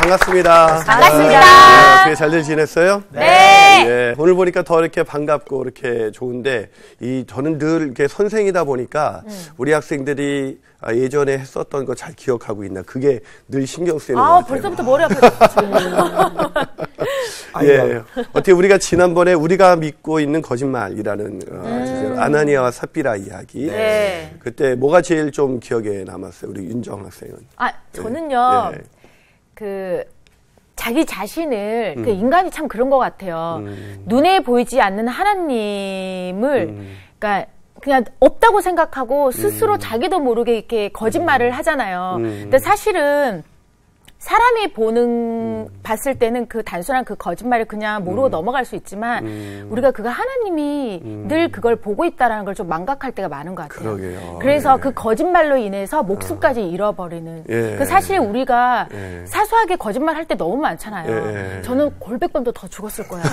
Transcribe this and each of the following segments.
반갑습니다. 반갑습니다. 어떻게 잘들 지냈어요? 네. 예, 오늘 보니까 더 이렇게 반갑고 이렇게 좋은데, 저는 늘 이렇게 선생이다 보니까 우리 학생들이 예전에 했었던 거 잘 기억하고 있나, 그게 늘 신경 쓰이는 것 같아요. 벌써부터 머리 아파졌어요. 예, 어떻게 우리가 지난번에 우리가 믿고 있는 거짓말이라는 주제로 아나니아와 삽비라 이야기. 네. 그때 뭐가 제일 좀 기억에 남았어요, 우리 윤정 학생은? 저는요, 자기 자신을, 인간이 참 그런 것 같아요. 눈에 보이지 않는 하나님을, 그냥 없다고 생각하고 스스로 자기도 모르게 이렇게 거짓말을 하잖아요. 근데 사실은 사람이 봤을 때는 그 단순한 그 거짓말을 그냥 모르고 넘어갈 수 있지만 우리가 그거 하나님이 늘 그걸 보고 있다라는 걸 좀 망각할 때가 많은 것 같아요. 그러게요. 그래서 그 거짓말로 인해서 목숨까지 잃어버리는. 사실 우리가 사소하게 거짓말 할 때 너무 많잖아요. 저는 골백번도 더 죽었을 거야.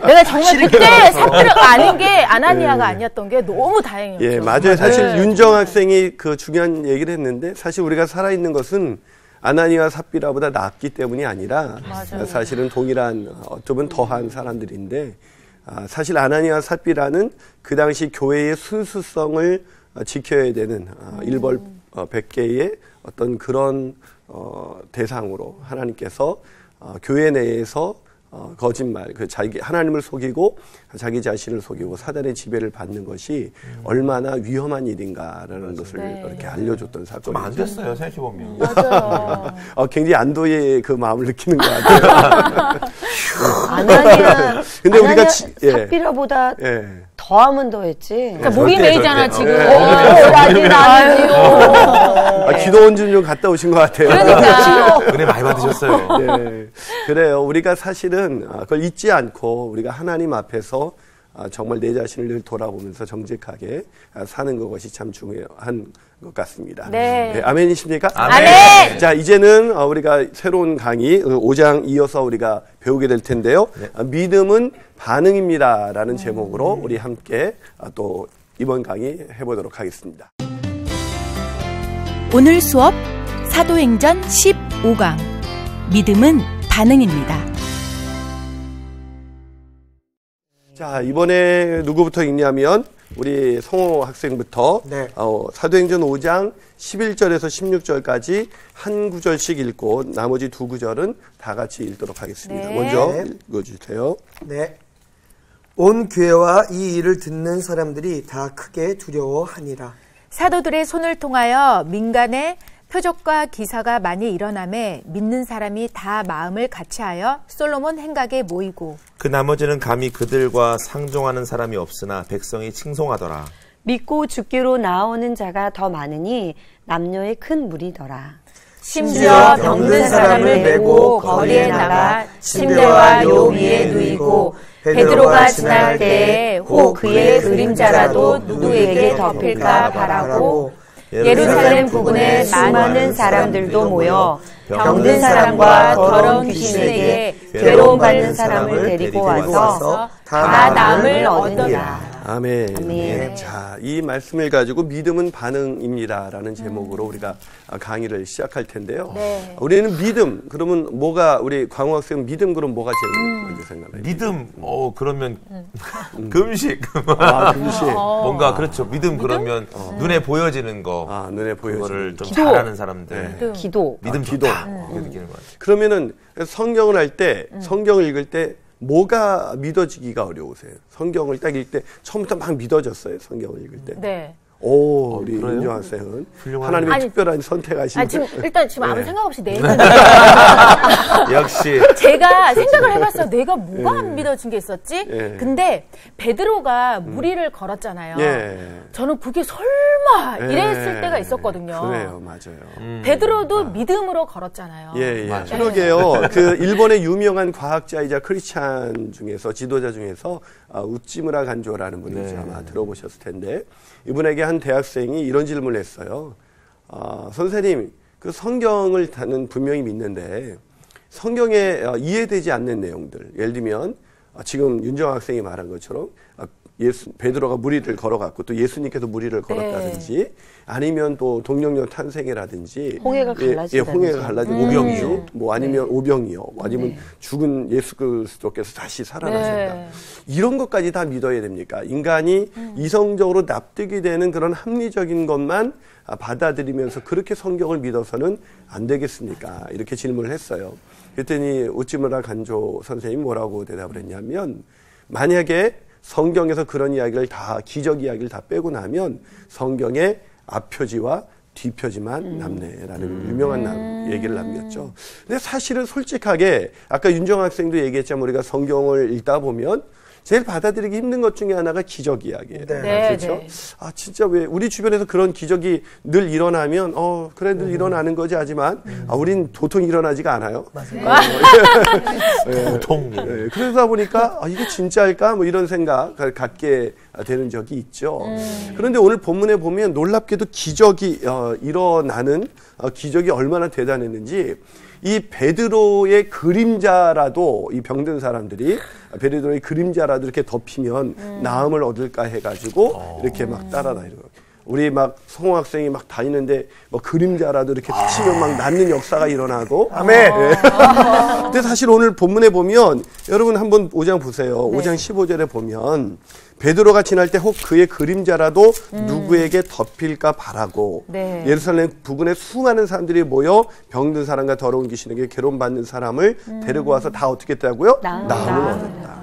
내가 정말 그때 삽비라가 아닌 게 아나니아가 아니었던 게 너무 다행이었죠. 예, 맞아요. 사실 윤정 학생이 그 중요한 얘기를 했는데, 사실 우리가 살아있는 것은 아나니아와 삽비라보다 낫기 때문이 아니라 사실은 동일한, 어쩌면 더한 사람들인데, 사실 아나니아와 삽비라는 그 당시 교회의 순수성을 지켜야 되는 일벌백계의 어떤 그런 대상으로 하나님께서 교회 내에서 거짓말, 하나님을 속이고 자기 자신을 속이고 사단의 지배를 받는 것이 얼마나 위험한 일인가라는 것을 이렇게 알려줬던 사건이죠. 좀 안 됐어요, 생각해보면. 맞아요. 굉장히 안도의 그 마음을 느끼는 것 같아요. 아나니아, 근데 우리가 삽비라보다 더하면 더했지. 그러니까 목이 메이잖아, 지금. 기도 원준 좀 갔다 오신 것 같아요. 그러니까. 은혜 많이 받으셨어요. 네. 그래요. 우리가 사실은 그걸 잊지 않고 우리가 하나님 앞에서 정말 내 자신을 늘 돌아보면서 정직하게 사는 것이 참 중요한 것 같습니다. 네. 아멘이십니까? 아멘! 자, 이제는 우리가 새로운 강의 5장 이어서 우리가 배우게 될 텐데요. 믿음은 반응입니다라는 제목으로 우리 함께 또 이번 강의 해보도록 하겠습니다. 오늘 수업 사도행전 15강 믿음은 반응입니다. 자, 이번에 누구부터 읽냐면 우리 성호 학생부터 사도행전 5장 11절에서 16절까지 한 구절씩 읽고 나머지 두 구절은 다 같이 읽도록 하겠습니다. 먼저 읽어주세요. 네. 온 교회와 이 일을 듣는 사람들이 다 크게 두려워하니라. 사도들의 손을 통하여 민간에 표적과 기사가 많이 일어나매 믿는 사람이 다 마음을 같이하여 솔로몬 행각에 모이고 그 나머지는 감히 그들과 상종하는 사람이 없으나 백성이 칭송하더라. 믿고 죽기로 나오는 자가 더 많으니 남녀의 큰 무리더라. 심지어 병든 사람을 메고 거리에 나가 침대와 요 위에 누이고 베드로가 지날 때에 혹 그의 그림자라도 누구에게 덮일까 바라고 예루살렘 부근에 수많은 사람들도 모여 병든 사람과 더러운 귀신에게 괴로움받는 사람을 데리고 와서 다 나음을 얻으니라. 아멘. 아멘. 자, 이 말씀을 가지고 믿음은 반응입니다라는 제목으로 우리가 강의를 시작할 텐데요. 우리는 믿음, 그러면 우리 광호 학생 믿음 그럼 뭐가 제일 먼저 생각나요? 믿음, 그러면 금식. 금식. 뭔가 그렇죠. 믿음 그러면 눈에 보여지는 거. 눈에 보여지는 거를 좀 기도. 잘하는 사람들. 기도. 믿음 기도. 이렇게 느끼는 것 같아요. 그러면은 성경을 할 때, 성경을 읽을 때 뭐가 믿어지기가 어려우세요? 성경을 딱 읽을 때 처음부터 막 믿어졌어요, 성경을 읽을 때. 네. 우리 윤정 학생은 하나님의 특별한 선택하신. 지금 아무 생각 없이 내 역시. 제가 생각을 해봤어요. 내가 뭐가 안 믿어진 게 있었지? 근데 베드로가 무리를 걸었잖아요. 저는 그게 설마 이랬을 때가 있었거든요. 그래요, 맞아요. 베드로도 믿음으로 걸었잖아요. 그러게요. 그 일본의 유명한 과학자이자 크리스찬 중에서, 지도자 중에서 우찌무라 간조라는 분이 아마 들어보셨을 텐데, 이분에게 한 대학생이 이런 질문을 했어요. 선생님, 그 성경을 다는 분명히 믿는데 성경에 이해되지 않는 내용들, 예를 들면 지금 윤정 학생이 말한 것처럼 베드로가 무리를 걸어갔고 또 예수님께서 무리를 걸었다든지 아니면 또 동력녀 탄생이라든지 홍해가 갈라진다든지 홍해가 갈라진 오병이요. 뭐 아니면 오병이요. 아니면 죽은 예수 그리스도께서 다시 살아나신다. 이런 것까지 다 믿어야 됩니까? 인간이 이성적으로 납득이 되는 그런 합리적인 것만 받아들이면서 그렇게 성경을 믿어서는 안 되겠습니까? 이렇게 질문을 했어요. 그랬더니 우찌무라 간조 선생님이 뭐라고 대답을 했냐면 만약에 성경에서 그런 이야기를 다 기적 이야기를 다 빼고 나면 성경에 앞표지와 뒷표지만 남네라는 유명한 얘기를 남겼죠. 근데 사실은 솔직하게 아까 윤정 학생도 얘기했지만 우리가 성경을 읽다 보면 제일 받아들이기 힘든 것 중에 하나가 기적 이야기예요. 그렇죠? 아 진짜 왜 우리 주변에서 그런 기적이 늘 일어나면 그래 늘 일어나는 거지 하지만 우린 도통 일어나지가 않아요. 도통. 그러다 보니까 이게 진짜일까 뭐 이런 생각을 갖게 되는 적이 있죠. 그런데 오늘 본문에 보면 놀랍게도 기적이 일어나는 기적이 얼마나 대단했는지 이 베드로의 그림자라도 이 병든 사람들이 베드로의 그림자라도 이렇게 덮이면 나음을 얻을까 해가지고 이렇게 막 따라다니고 우리 막 성호학생이 막 다니는데 뭐 그림자라도 이렇게 비치면 막 낫는 역사가 일어나고 아멘. 근데 사실 오늘 본문에 보면 여러분 한번 5장 보세요. 5장 15절에 보면 베드로가 지날 때 혹 그의 그림자라도 누구에게 덮일까 바라고 예루살렘 부근에 수많은 사람들이 모여 병든 사람과 더러운 귀신에게 괴로움받는 사람을 데리고 와서 다 어떻게 했다고요? 나음을 얻었다.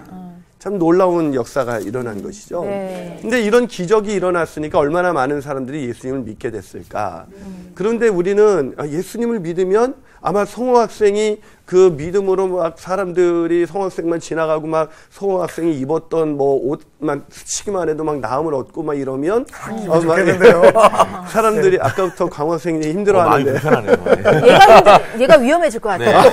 참 놀라운 역사가 일어난 것이죠. 근데 이런 기적이 일어났으니까 얼마나 많은 사람들이 예수님을 믿게 됐을까. 그런데 우리는 예수님을 믿으면 아마 성호학생이 그 믿음으로 막 사람들이 성호학생만 지나가고 막 성호학생이 입었던 뭐 옷만 스치기만 해도 막 나음을 얻고 막 이러면 사람들이 아까부터 강호학생이 힘들어하는데 많이 불편하네요. 얘가 위험해질 것 같아요.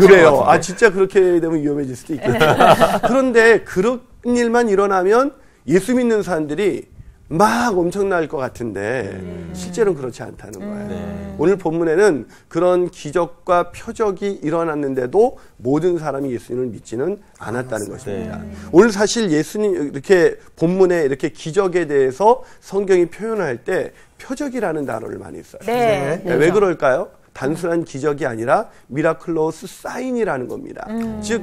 그래요. 진짜 그렇게 되면 위험해질 수도 있겠다. 그런데 그런 일만 일어나면 예수 믿는 사람들이 막 엄청날 것 같은데 실제로는 그렇지 않다는 거예요. 오늘 본문에는 그런 기적과 표적이 일어났는데도 모든 사람이 예수님을 믿지는 않았다는 것입니다. 오늘 사실 예수님 이렇게 본문에 이렇게 기적에 대해서 성경이 표현할 때 표적이라는 단어를 많이 써요. 왜 그럴까요? 단순한 기적이 아니라 미라클로스 사인이라는 겁니다. 즉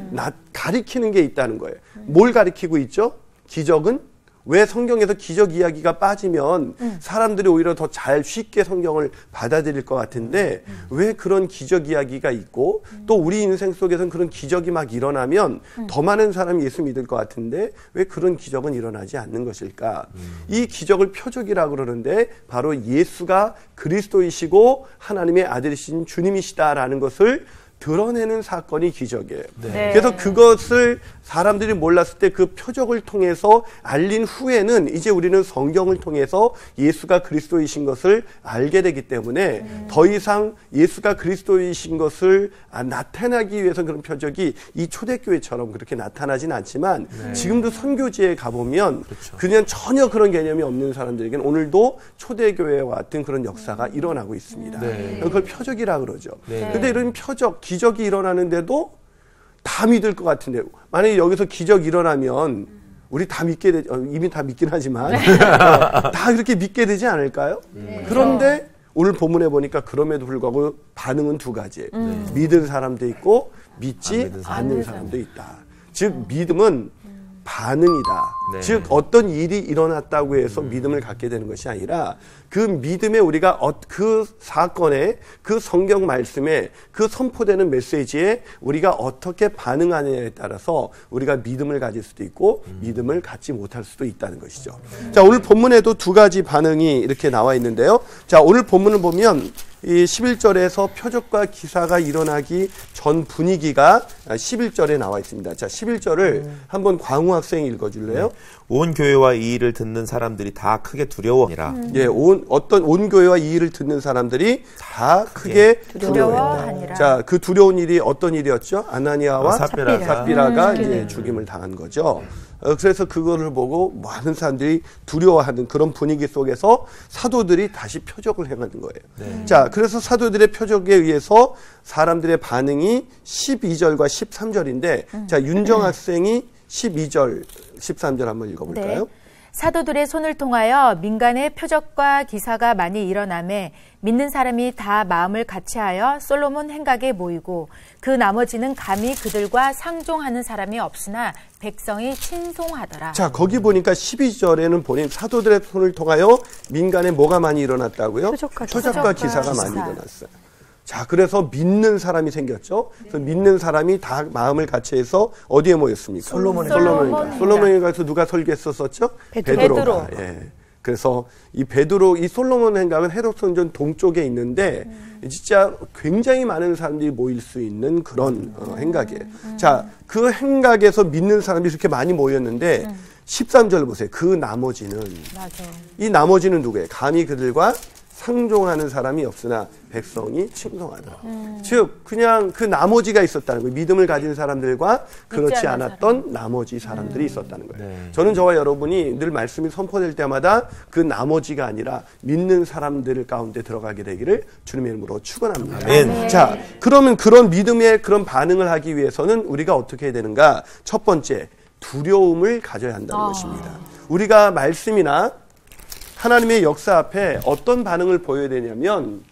가리키는 게 있다는 거예요. 뭘 가리키고 있죠? 기적은 왜 성경에서 기적 이야기가 빠지면 사람들이 오히려 더 잘 쉽게 성경을 받아들일 것 같은데 왜 그런 기적 이야기가 있고 또 우리 인생 속에서는 그런 기적이 막 일어나면 더 많은 사람이 예수 믿을 것 같은데 왜 그런 기적은 일어나지 않는 것일까? 이 기적을 표적이라고 그러는데 바로 예수가 그리스도이시고 하나님의 아들이신 주님이시다라는 것을 드러내는 사건이 기적이에요. 그래서 그것을 사람들이 몰랐을 때 그 표적을 통해서 알린 후에는 이제 우리는 성경을 통해서 예수가 그리스도이신 것을 알게 되기 때문에 더 이상 예수가 그리스도이신 것을 나타나기 위해서 그런 표적이 이 초대교회처럼 그렇게 나타나진 않지만 지금도 선교지에 가보면 그냥 전혀 그런 개념이 없는 사람들에게는 오늘도 초대교회와 같은 그런 역사가 일어나고 있습니다. 그걸 표적이라고 그러죠. 그런데 이런 표적, 기적이 일어나는데도 다 믿을 것 같은데 만약에 여기서 기적 일어나면 우리 다 믿게 이미 다 믿긴 하지만 다 그렇게 믿게 되지 않을까요? 그런데 오늘 본문에 보니까 그럼에도 불구하고 반응은 두 가지예요. 믿은 사람도 있고 믿지 않는 사람도 있다. 즉 믿음은 반응이다. 즉 어떤 일이 일어났다고 해서 믿음을 갖게 되는 것이 아니라 그 믿음에 우리가 그 사건에 그 성경 말씀에 그 선포되는 메시지에 우리가 어떻게 반응하느냐에 따라서 우리가 믿음을 가질 수도 있고 믿음을 갖지 못할 수도 있다는 것이죠. 자, 오늘 본문에도 두 가지 반응이 이렇게 나와 있는데요. 자, 오늘 본문을 보면 이 11절에서 표적과 기사가 일어나기 전 분위기가 11절에 나와 있습니다. 자, 11절을 한번 광우 학생이 읽어줄래요? 온 교회와 이 일을 듣는 사람들이 다 크게 두려워하니라. 예, 온 교회와 이 일을 듣는 사람들이 다 크게 두려워했다. 자, 그 두려운 일이 어떤 일이었죠? 아나니아와 삽비라가 이제 죽임을 당한 거죠. 그래서 그거를 보고 많은 사람들이 두려워하는 그런 분위기 속에서 사도들이 다시 표적을 행하는 거예요. 자, 그래서 사도들의 표적에 의해서 사람들의 반응이 12절과 13절인데, 자, 윤정 학생이 12절, 13절 한번 읽어볼까요? 네. 사도들의 손을 통하여 민간의 표적과 기사가 많이 일어나매 믿는 사람이 다 마음을 같이하여 솔로몬 행각에 모이고 그 나머지는 감히 그들과 상종하는 사람이 없으나 백성이 친송하더라. 자, 거기 보니까 12절에는 보니 사도들의 손을 통하여 민간에 뭐가 많이 일어났다고요? 표적과 기사가 많이 일어났어요. 자, 그래서 믿는 사람이 생겼죠. 그래서 믿는 사람이 다 마음을 같이해서 어디에 모였습니까? 솔로몬에 가서 누가 설계했었죠? 베드로가. 예. 그래서 이 베드로, 이 솔로몬 행각은 헤롯 성전 동쪽에 있는데 진짜 굉장히 많은 사람들이 모일 수 있는 그런 행각이에요. 자, 그 행각에서 믿는 사람들이 이렇게 많이 모였는데 13절 보세요. 그 나머지는 맞아. 이 나머지는 누구예요? 감히 그들과 상종하는 사람이 없으나 백성이 칭송하더라. 즉 그냥 그 나머지가 있었다는 거예요. 믿음을 가진 사람들과 그렇지 않았던 나머지 사람들이 있었다는 거예요. 네. 저는 저와 여러분이 늘 말씀이 선포될 때마다 그 나머지가 아니라 믿는 사람들 가운데 들어가게 되기를 주님의 이름으로 축원합니다. 네. 자, 그러면 그런 믿음의 그런 반응을 하기 위해서는 우리가 어떻게 해야 되는가? 첫 번째, 두려움을 가져야 한다는 것입니다. 우리가 말씀이나 하나님의 역사 앞에 어떤 반응을 보여야 되냐면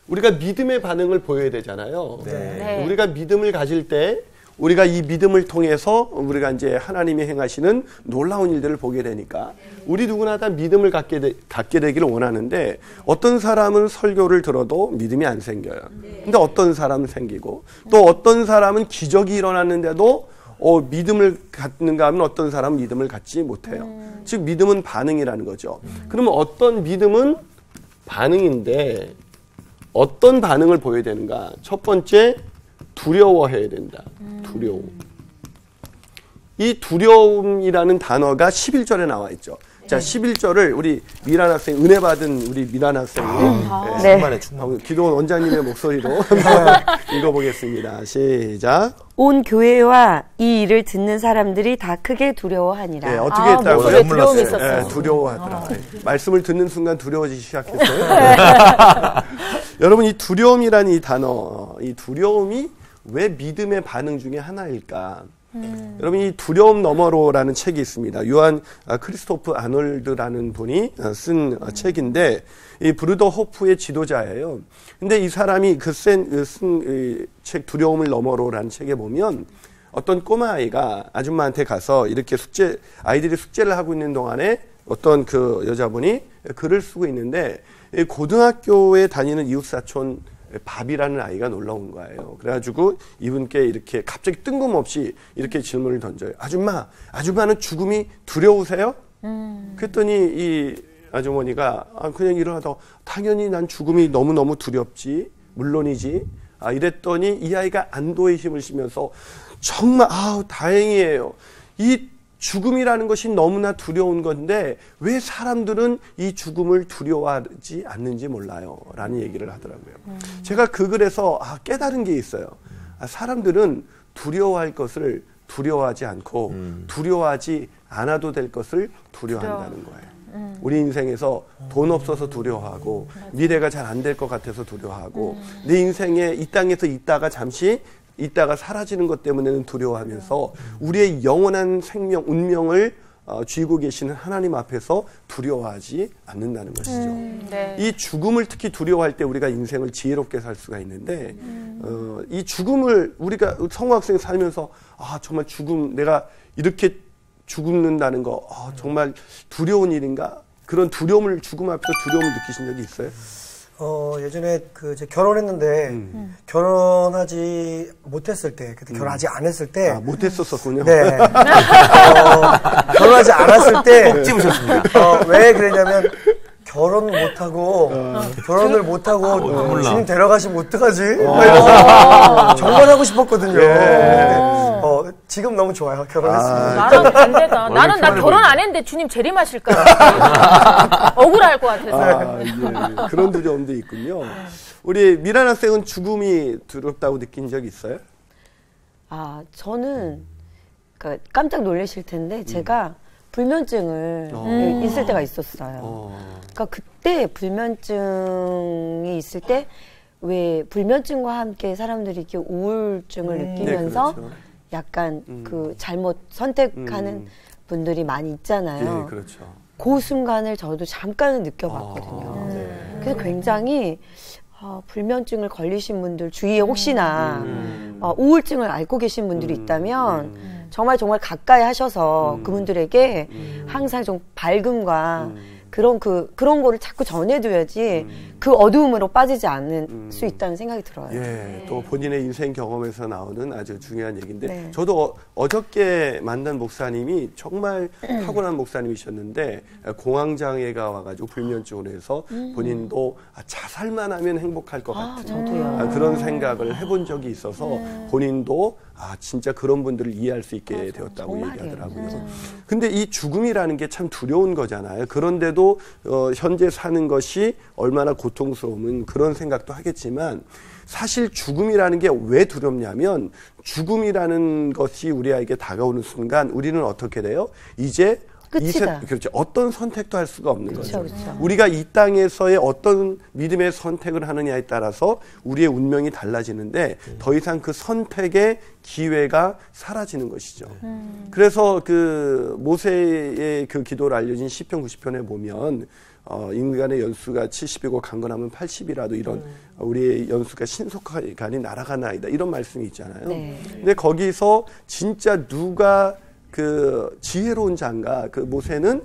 우리가 믿음의 반응을 보여야 되잖아요. 네. 우리가 믿음을 가질 때 우리가 이 믿음을 통해서 우리가 이제 하나님이 행하시는 놀라운 일들을 보게 되니까 우리 누구나 다 믿음을 갖게 되기를 원하는데 어떤 사람은 설교를 들어도 믿음이 안 생겨요. 근데 어떤 사람은 생기고 또 어떤 사람은 기적이 일어났는데도 믿음을 갖는가 하면 어떤 사람은 믿음을 갖지 못해요. 즉 믿음은 반응이라는 거죠. 그러면 어떤 믿음은 반응인데 어떤 반응을 보여야 되는가? 첫 번째, 두려워해야 된다. 두려움. 이 두려움이라는 단어가 11절에 나와 있죠. 자, 11절을 우리 미란 학생, 은혜 받은 우리 미란 학생이 기도원 원장님의 목소리로 한번 읽어보겠습니다. 시작. 온 교회와 이 일을 듣는 사람들이 다 크게 두려워하니라. 네, 어떻게 했다고요? 두려움이 있었어요. 네, 두려워하더라. 말씀을 듣는 순간 두려워지기 시작했어요. 여러분, 이 두려움이라는 이 단어, 이 두려움이 왜 믿음의 반응 중에 하나일까? 여러분, 이 두려움 너머로라는 책이 있습니다. 요한 크리스토프 아놀드라는 분이 쓴 책인데 이 브루더 호프의 지도자예요. 근데 이 사람이 쓴 책 두려움을 너머로라는 책에 보면 어떤 꼬마 아이가 아줌마한테 가서 이렇게 아이들이 숙제를 하고 있는 동안에 어떤 그 여자분이 글을 쓰고 있는데 고등학교에 다니는 이웃사촌 밥이라는 아이가 놀러 온 거예요. 그래가지고 이분께 이렇게 갑자기 뜬금없이 이렇게 질문을 던져요. 아줌마는 죽음이 두려우세요? 그랬더니 이 아주머니가 그냥 일어나다가 당연히 난 죽음이 너무너무 두렵지. 물론이지. 이랬더니 이 아이가 안도의 힘을 쉬면서 정말 다행이에요. 이 죽음이라는 것이 너무나 두려운 건데 왜 사람들은 이 죽음을 두려워하지 않는지 몰라요. 라는 얘기를 하더라고요. 제가 그 글에서 깨달은 게 있어요. 사람들은 두려워할 것을 두려워하지 않고 두려워하지 않아도 될 것을 두려워한다는 거예요. 우리 인생에서 돈 없어서 두려워하고 미래가 잘 안 될 것 같아서 두려워하고 내 인생에 이 땅에서 있다가 사라지는 것 때문에는 두려워하면서 우리의 영원한 생명, 운명을 쥐고 계시는 하나님 앞에서 두려워하지 않는다는 것이죠. 네. 이 죽음을 특히 두려워할 때 우리가 인생을 지혜롭게 살 수가 있는데 이 죽음을 우리가 성화학생 살면서 정말 죽음, 내가 이렇게 죽는다는 거 정말 두려운 일인가? 그런 두려움을, 죽음 앞에서 두려움을 느끼신 적이 있어요? 예전에 제가 결혼했는데 결혼하지 못했을 때, 그때 결혼하지 않았을 때 못했었군요. 네. 결혼하지 않았을 때 꼭 집으셨습니다. 왜 그러냐면 결혼을 못하고 주님 데려가시면 어떡하지? 정말 하고 싶었거든요. 지금 너무 좋아요. 결혼했으면. 나랑 반대다. 나는 결혼 안 했는데 주님 재림하실까. 억울할 것 같아서. 그런 두려움도 있군요. 우리 미란 학생은 죽음이 두렵다고 느낀 적 있어요? 저는 깜짝 놀라실 텐데 제가 불면증을 있을 때가 있었어요. 그러니까 그때 불면증이 있을 때 왜 불면증과 함께 사람들이 이렇게 우울증을 느끼면서 그렇죠. 약간 그 잘못 선택하는 분들이 많이 있잖아요. 예, 그렇죠. 그 순간을 저도 잠깐은 느껴봤거든요. 그래서 굉장히 불면증을 걸리신 분들 주위에 혹시나 우울증을 앓고 계신 분들이 있다면 정말 가까이 하셔서 그분들에게 항상 좀 밝음과 그런 거를 자꾸 전해줘야지 그 어두움으로 빠지지 않을 수 있다는 생각이 들어요. 예, 또 본인의 인생 경험에서 나오는 아주 중요한 얘기인데 네. 저도 어저께 만난 목사님이 정말 타고난 목사님이셨는데 공황장애가 와가지고 불면증으로 해서 본인도 자살만 하면 행복할 것 같은 저도요. 그런 생각을 해본 적이 있어서 본인도 진짜 그런 분들을 이해할 수 있게 되었다고 정말이에요. 얘기하더라고요. 근데 이 죽음이라는 게 참 두려운 거잖아요. 그런데도 현재 사는 것이 얼마나 고통스러우면 그런 생각도 하겠지만 사실 죽음이라는 게 왜 두렵냐면 죽음이라는 것이 우리에게 다가오는 순간 우리는 어떻게 돼요? 이제 끝이다. 그렇죠. 어떤 선택도 할 수가 없는 거죠. 그렇죠. 우리가 이 땅에서의 어떤 믿음의 선택을 하느냐에 따라서 우리의 운명이 달라지는데 더 이상 그 선택의 기회가 사라지는 것이죠. 그래서 그 모세의 그 기도를 알려진 시편 90편에 보면 인간의 연수가 70이고 강건하면 80이라도 이런 우리의 연수가 신속하니 날아가나이다 이런 말씀이 있잖아요. 네. 근데 거기서 진짜 누가 그 지혜로운 자인가 그 모세는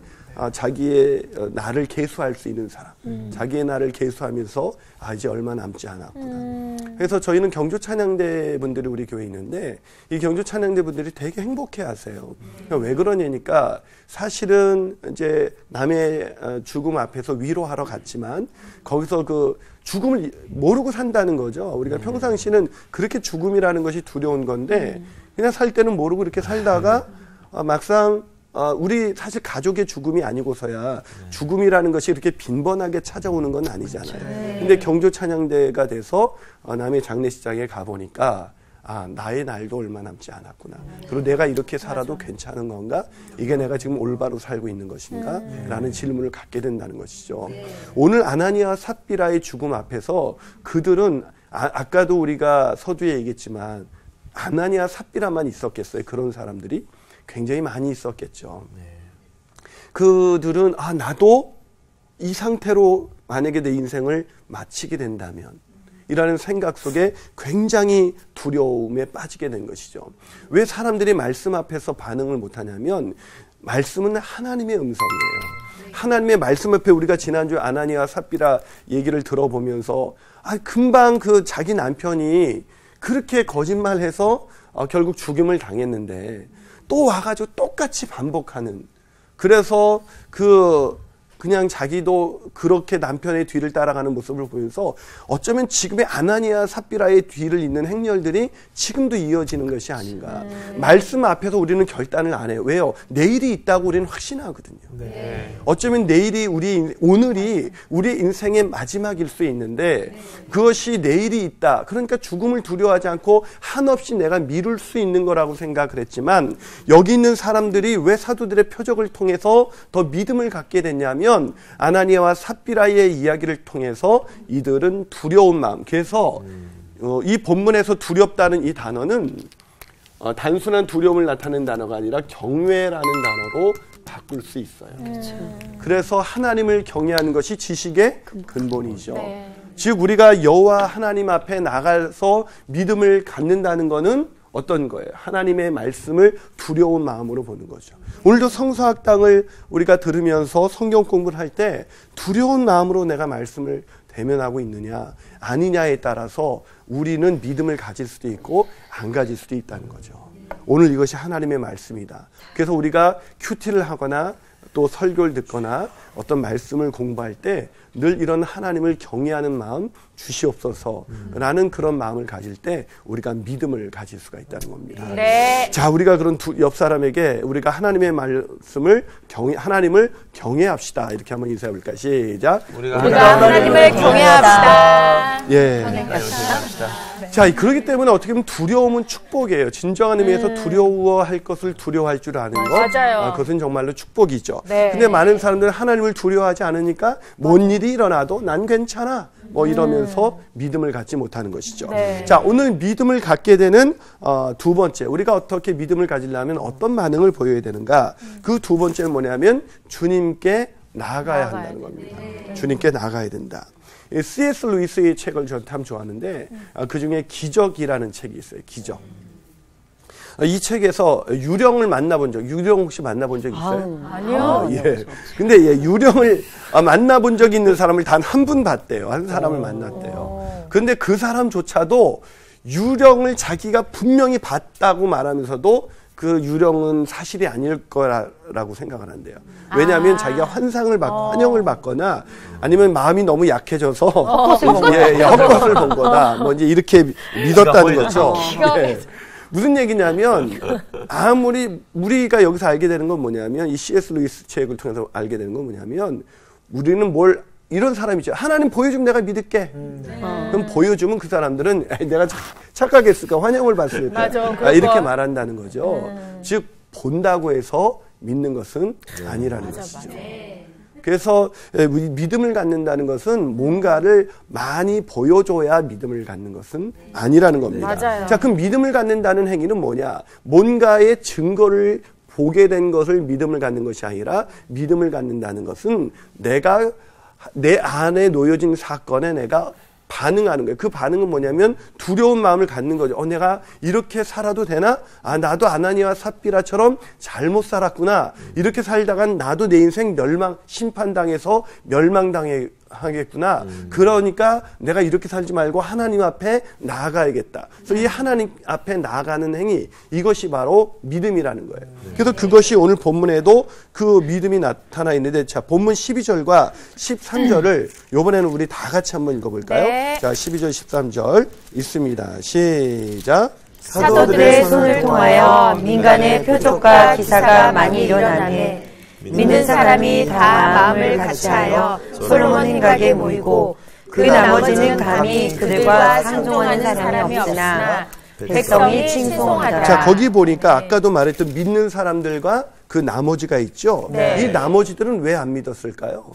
자기의 날을 계수할 수 있는 사람 자기의 날을 계수하면서 이제 얼마 남지 않았구나. 그래서 저희는 경주 찬양대 분들이 우리 교회에 있는데 이 경주 찬양대 분들이 되게 행복해 하세요. 그러니까 왜 그러냐니까 사실은 이제 남의 죽음 앞에서 위로하러 갔지만 거기서 그 죽음을 모르고 산다는 거죠. 우리가 평상시는 그렇게 죽음이라는 것이 두려운 건데 그냥 살 때는 모르고 이렇게 살다가 막상 우리 사실 가족의 죽음이 아니고서야 죽음이라는 것이 이렇게 빈번하게 찾아오는 건 아니잖아요. 근데 경주 찬양대가 돼서 남의 장례식장에 가보니까 나의 날도 얼마 남지 않았구나. 그리고 내가 이렇게 살아도 괜찮은 건가? 이게 내가 지금 올바로 살고 있는 것인가? 라는 질문을 갖게 된다는 것이죠. 오늘 아나니아와 삽비라의 죽음 앞에서 그들은 아까도 우리가 서두에 얘기했지만 아나니아 삽비라만 있었겠어요. 그런 사람들이 굉장히 많이 있었겠죠. 그들은 나도 이 상태로 만약에 내 인생을 마치게 된다면 이라는 생각 속에 굉장히 두려움에 빠지게 된 것이죠. 왜 사람들이 말씀 앞에서 반응을 못하냐면 말씀은 하나님의 음성이에요. 하나님의 말씀 앞에 우리가 지난주에 아나니아와 삽비라 얘기를 들어보면서 금방 그 자기 남편이 그렇게 거짓말해서 결국 죽임을 당했는데 또 와가지고 똑같이 반복하는. 그래서 그냥 자기도 그렇게 남편의 뒤를 따라가는 모습을 보면서 어쩌면 지금의 아나니아 삽비라의 뒤를 잇는 행렬들이 지금도 이어지는 것이 아닌가. 말씀 앞에서 우리는 결단을 안 해요. 왜요? 내일이 있다고 우리는 확신하거든요. 네. 어쩌면 내일이 오늘이 우리의 인생의 마지막일 수 있는데 그것이 내일이 있다. 그러니까 죽음을 두려워하지 않고 한없이 내가 미룰 수 있는 거라고 생각을 했지만 여기 있는 사람들이 왜 사도들의 표적을 통해서 더 믿음을 갖게 됐냐면 아나니아와 삽비라의 이야기를 통해서 이들은 두려운 마음. 그래서 이 본문에서 두렵다는 이 단어는 단순한 두려움을 나타내는 단어가 아니라 경외라는 단어로 바꿀 수 있어요. 그래서 하나님을 경외하는 것이 지식의 근본이죠. 즉 우리가 여호와 하나님 앞에 나가서 믿음을 갖는다는 것은 어떤 거예요? 하나님의 말씀을 두려운 마음으로 보는 거죠. 오늘도 성서학당을 우리가 들으면서 성경 공부를 할 때 두려운 마음으로 내가 말씀을 대면하고 있느냐 아니냐에 따라서 우리는 믿음을 가질 수도 있고 안 가질 수도 있다는 거죠. 오늘 이것이 하나님의 말씀이다. 그래서 우리가 큐티를 하거나 또 설교를 듣거나 어떤 말씀을 공부할 때 늘 이런 하나님을 경외하는 마음 주시옵소서라는 그런 마음을 가질 때 우리가 믿음을 가질 수가 있다는 겁니다. 네. 자, 우리가 그런 옆 사람에게 우리가 하나님의 말씀을 하나님을 경외합시다. 이렇게 한번 인사해 볼까요? 시작. 우리가 하나님을 경외합시다. 예. 자, 그렇기 때문에 어떻게 보면 두려움은 축복이에요. 진정한 의미에서 두려워할 것을 두려워할 줄 아는 것. 맞아요. 그것은 정말로 축복이죠. 네. 근데 많은 사람들은 하나님을 두려워하지 않으니까 뭔 일이 일어나도 난 괜찮아. 뭐 이러면서 믿음을 갖지 못하는 것이죠. 네. 자, 오늘 믿음을 갖게 되는 두 번째, 우리가 어떻게 믿음을 가지려면 어떤 반응을 보여야 되는가? 그 두 번째는 뭐냐면 주님께 나아가야 한다는 겁니다. 주님께 나아가야 된다. C.S. 루이스의 책을 저는 참 좋아하는데 그 중에 기적이라는 책이 있어요. 기적. 이 책에서 유령을 유령 혹시 만나본 적 있어요? 아니요. 예. 근데 유령을 만나본 적 있는 사람을 단 한 분 봤대요. 한 사람을 만났대요. 근데 그 사람조차도 유령을 자기가 분명히 봤다고 말하면서도 그 유령은 사실이 아닐 거라고 생각을 한대요. 왜냐하면 자기가 환상을 받고 환영을 받거나 아니면 마음이 너무 약해져서 헛것을 본 거다. 뭐 이제 이렇게 믿었다는 거죠. 예. 무슨 얘기냐면 아무리 우리가 여기서 알게 되는 건 뭐냐면 이 C.S. 루이스 책을 통해서 알게 되는 건 뭐냐면 우리는 이런 사람이죠. 하나님 보여주면 내가 믿을게. 그럼 보여주면 그 사람들은 내가 착각했을까 환영을 받을까 이렇게 말한다는 거죠. 즉 본다고 해서 믿는 것은 아니라는 것이죠. 그래서 믿음을 갖는다는 것은 뭔가를 많이 보여줘야 믿음을 갖는 것은 아니라는 겁니다. 맞아요. 자, 그럼 믿음을 갖는다는 행위는 뭐냐? 뭔가의 증거를 보게 된 것을 믿음을 갖는 것이 아니라 믿음을 갖는다는 것은 내가 내 안에 놓여진 사건에 내가 반응하는 거예요. 그 반응은 뭐냐면 두려운 마음을 갖는 거죠. 내가 이렇게 살아도 되나? 나도 아나니아와 삽비라처럼 잘못 살았구나. 이렇게 살다간 나도 내 인생 심판당해서 멸망당하겠구나. 그러니까 내가 이렇게 살지 말고 하나님 앞에 나아가야겠다. 그래서 이 하나님 앞에 나아가는 행위, 이것이 바로 믿음이라는 거예요. 그래서 그것이 오늘 본문에도 그 믿음이 나타나 있는데, 자, 본문 12절과 13절을 이번에는 우리 다 같이 한번 읽어볼까요? 네. 자, 12절, 13절 있습니다. 시작. 사도들의 손을 통하여 민간의 표적과 기사가 많이 일어나네. 믿는 사람이 다 마음을 같이하여 솔로몬 행각에 모이고 그 나머지는 감히 그들과 상종하는 사람이 없으나 백성이 칭송하더라. 자, 거기 보니까 아까도 말했던 믿는 사람들과 그 나머지가 있죠. 네. 이 나머지들은 왜 안 믿었을까요?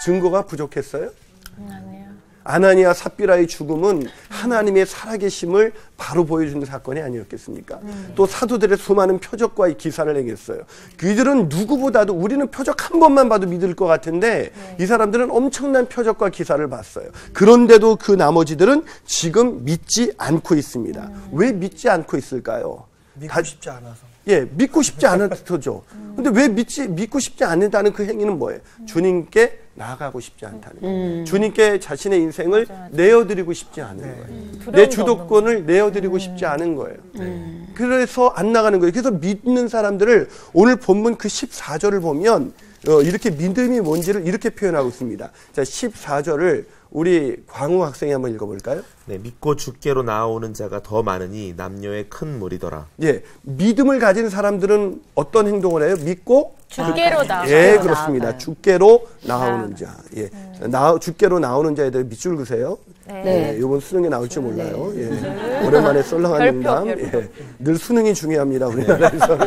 증거가 부족했어요? 아나니아 삽비라의 죽음은 하나님의 살아계심을 바로 보여주는 사건이 아니었겠습니까? 또 사도들의 수많은 표적과 기사를 행했어요. 그들은 누구보다도 우리는 표적 한 번만 봐도 믿을 것 같은데 이 사람들은 엄청난 표적과 기사를 봤어요. 그런데도 그 나머지들은 지금 믿지 않고 있습니다. 왜 믿지 않고 있을까요? 믿고 싶지 않아서. 예, 믿고 싶지 않아서죠. 근데 왜 믿고 싶지 않는다는 그 행위는 뭐예요? 주님께 나아가고 싶지 않다는 거예요. 주님께 자신의 인생을 내어드리고 싶지 않은 거예요. 내 주도권을 내어드리고 싶지 않은 거예요. 그래서 안 나가는 거예요. 그래서 믿는 사람들을 오늘 본문 그 14절을 보면 이렇게 믿음이 뭔지를 이렇게 표현하고 있습니다. 자, 14절을 우리 광우 학생이 한번 읽어볼까요? 네, 믿고 주께로 나아오는 자가 더 많으니 남녀의 큰 무리더라. 예, 믿음을 가진 사람들은 어떤 행동을 해요? 믿고 주께로 나아가요. 예, 그렇습니다. 주께로 나오는 자. 예, 주께로 나오는 자에 대해 밑줄 그세요. 네. 예, 이번 수능에 나올지 몰라요. 예, 오랜만에 썰렁한 농담. 예, 늘 수능이 중요합니다, 우리나라에서.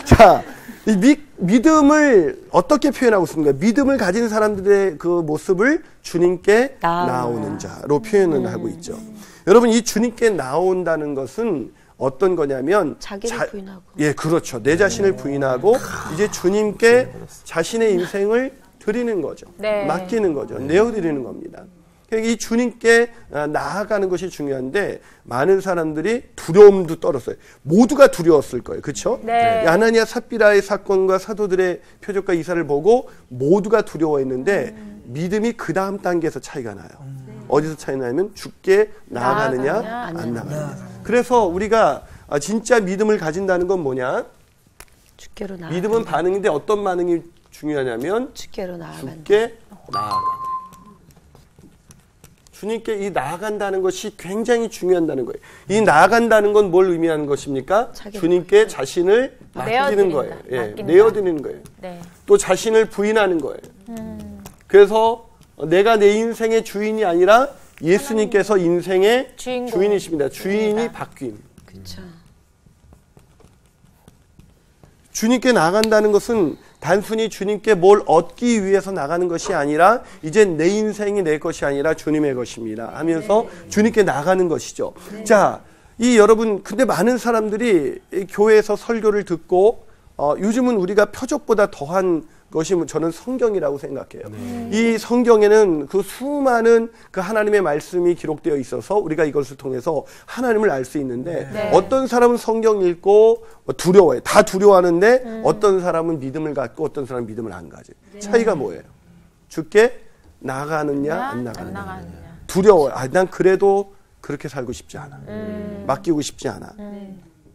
자, 이 믿음을 어떻게 표현하고 있습니까? 믿음을 가진 사람들의 그 모습을 주님께 나오는 자로 표현을 하고 있죠. 여러분, 이 주님께 나온다는 것은 어떤 거냐면 자기를 부인하고. 예, 그렇죠. 내 자신을 부인하고 이제 주님께 자신의 인생을 드리는 거죠. 네. 맡기는 거죠. 내어드리는 겁니다. 이 주님께 나아가는 것이 중요한데 많은 사람들이 두려움도 떨었어요. 모두가 두려웠을 거예요. 그렇죠? 네. 아나니아 삽비라의 사건과 사도들의 표적과 이사를 보고 모두가 두려워했는데 믿음이 그 다음 단계에서 차이가 나요. 어디서 차이 나냐면 주께 나아가느냐 안 나가느냐. 그래서 우리가 진짜 믿음을 가진다는 건 뭐냐? 주께로 나아가. 믿음은 반응인데 어떤 반응이 중요하냐면 주께로 나아가. 주께 나아가. 주님께 이 나아간다는 것이 굉장히 중요하다는 거예요. 이 나아간다는 건 뭘 의미하는 것입니까? 주님께 자신을 맡기는 거예요. 예, 내어드리는 거예요. 네. 또 자신을 부인하는 거예요. 그래서 내가 내 인생의 주인이 아니라 예수님께서 인생의 주인이십니다. 주인이 바뀐. 그렇죠. 주님께 나아간다는 것은 단순히 주님께 뭘 얻기 위해서 나가는 것이 아니라 이제 내 인생이 내 것이 아니라 주님의 것입니다 하면서 주님께 나가는 것이죠. 자, 여러분, 근데 많은 사람들이 교회에서 설교를 듣고 요즘은 우리가 표적보다 더한 것이 저는 성경이라고 생각해요. 이 성경에는 그 수많은 그 하나님의 말씀이 기록되어 있어서 우리가 이것을 통해서 하나님을 알 수 있는데 어떤 사람은 성경 읽고 두려워해. 다 두려워하는데 어떤 사람은 믿음을 갖고 어떤 사람은 믿음을 안 가지. 차이가 뭐예요? 주께 나가느냐 안 나가느냐. 두려워요. 난 그래도 그렇게 살고 싶지 않아. 맡기고 싶지 않아.